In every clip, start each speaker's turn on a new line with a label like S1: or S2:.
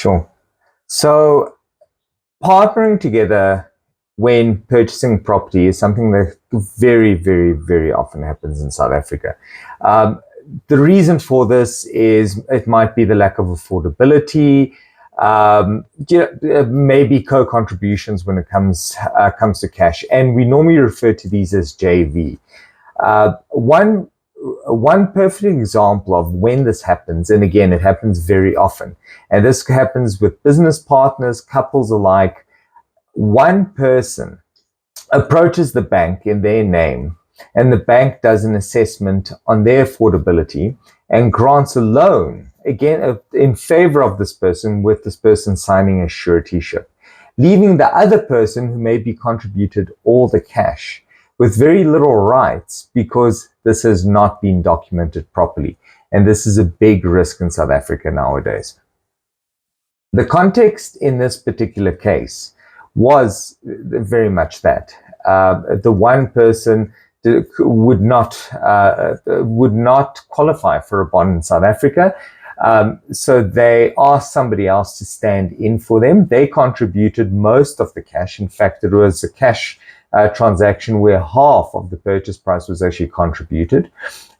S1: Sure. So partnering together when purchasing property is something that very, very, very often happens in South Africa. The reason for this is it might be the lack of affordability, maybe co-contributions when it comes to cash, and we normally refer to these as JV. One perfect example of when this happens, and again, it happens very often, and this happens with business partners, couples alike. One person approaches the bank in their name, and the bank does an assessment on their affordability and grants a loan, again, in favor of this person, with this person signing a suretyship, leaving the other person who maybe contributed all the cash with very little rights because this has not been documented properly. And this is a big risk in South Africa nowadays. The context in this particular case was very much that. The one person would not qualify for a bond in South Africa. So they asked somebody else to stand in for them. They contributed most of the cash. In fact, it was a cash transaction where half of the purchase price was actually contributed.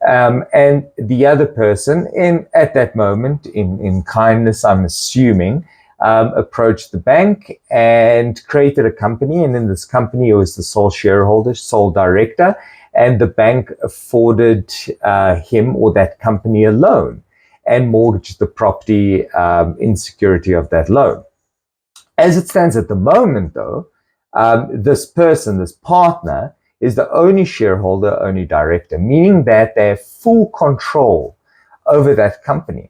S1: And the other person, at that moment, in kindness, I'm assuming, approached the bank and created a company. And in this company, it was the sole shareholder, sole director, and the bank afforded him or that company a loan and mortgaged the property in security of that loan. As it stands at the moment, though, this person, this partner, is the only shareholder, only director, meaning that they have full control over that company.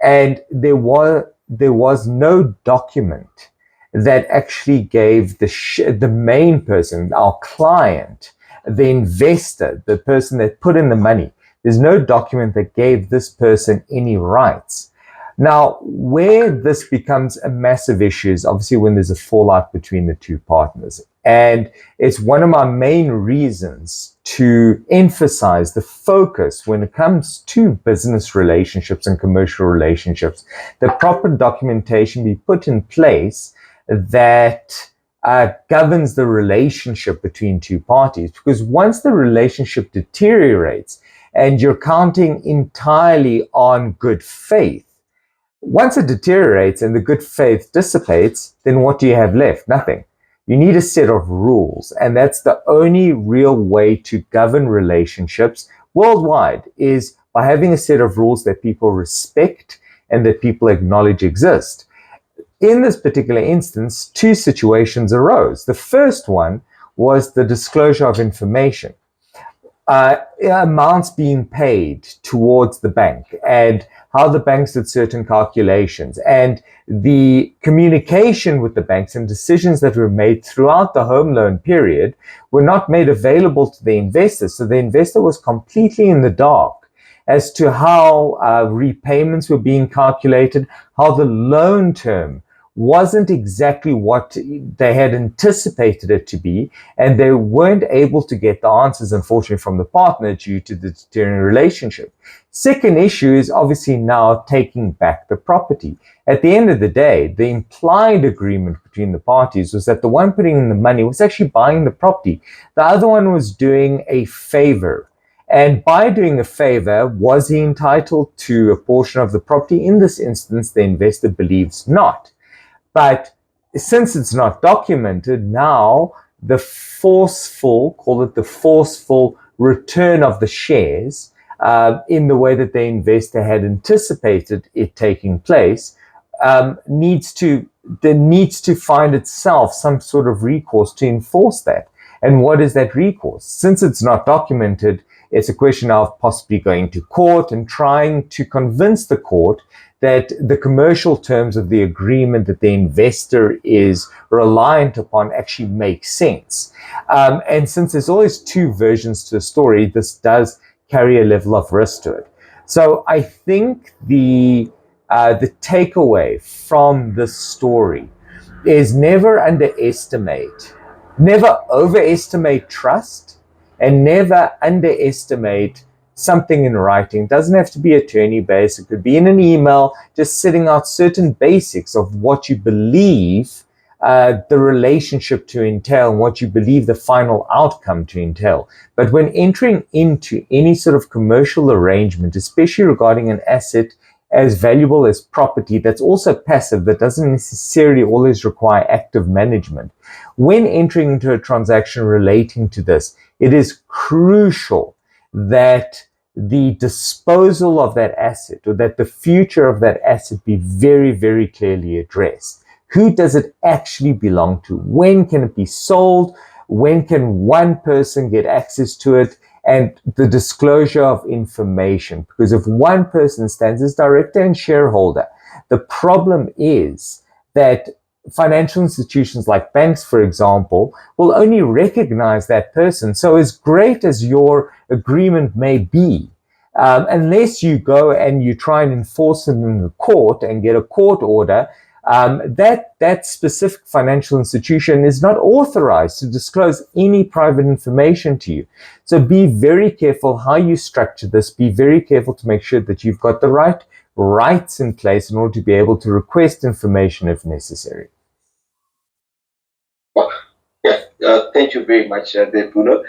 S1: And there was no document that actually gave the main person, our client, the investor, the person that put in the money, there's no document that gave this person any rights. Now, where this becomes a massive issue is obviously when there's a fallout between the two partners. And it's one of my main reasons to emphasize the focus when it comes to business relationships and commercial relationships, that proper documentation be put in place that governs the relationship between two parties. Because once the relationship deteriorates and you're counting entirely on good faith, once it deteriorates and the good faith dissipates, then what do you have left? Nothing. You need a set of rules, and that's the only real way to govern relationships worldwide, is by having a set of rules that people respect and that people acknowledge exist. In this particular instance, two situations arose. The first one was the disclosure of information. Amounts being paid towards the bank and how the banks did certain calculations and the communication with the banks and decisions that were made throughout the home loan period were not made available to the investor. So the investor was completely in the dark as to how repayments were being calculated, how the loan term wasn't exactly what they had anticipated it to be, and they weren't able to get the answers, unfortunately, from the partner due to the deteriorating relationship. Second issue is obviously now taking back the property. At the end of the day, the implied agreement between the parties was that the one putting in the money was actually buying the property. The other one was doing a favor. And by doing a favor, was he entitled to a portion of the property? In this instance, the investor believes not. But since it's not documented, now the forceful, call it the forceful return of the shares in the way that the investor had anticipated it taking place needs to find itself some sort of recourse to enforce that. And what is that recourse? Since it's not documented, it's a question of possibly going to court and trying to convince the court that the commercial terms of the agreement that the investor is reliant upon actually make sense. And since there's always two versions to the story, this does carry a level of risk to it. So I think the takeaway from this story is never overestimate trust, and never underestimate something in writing. It doesn't have to be attorney-based. It could be in an email, just setting out certain basics of what you believe the relationship to entail and what you believe the final outcome to entail. But when entering into any sort of commercial arrangement, especially regarding an asset as valuable as property that's also passive, that doesn't necessarily always require active management, when entering into a transaction relating to this, it is crucial that the disposal of that asset, or that the future of that asset, be very, very clearly addressed. Who does it actually belong to? When can it be sold? When can one person get access to it? And the disclosure of information. Because if one person stands as director and shareholder, the problem is that financial institutions like banks, for example, will only recognize that person. So as great as your agreement may be, unless you go and you try and enforce it in the court and get a court order, that specific financial institution is not authorized to disclose any private information to you. So be very careful how you structure this. Be very careful to make sure that you've got the right rights in place in order to be able to request information if necessary.
S2: Well, yeah, thank you very much, Bruno.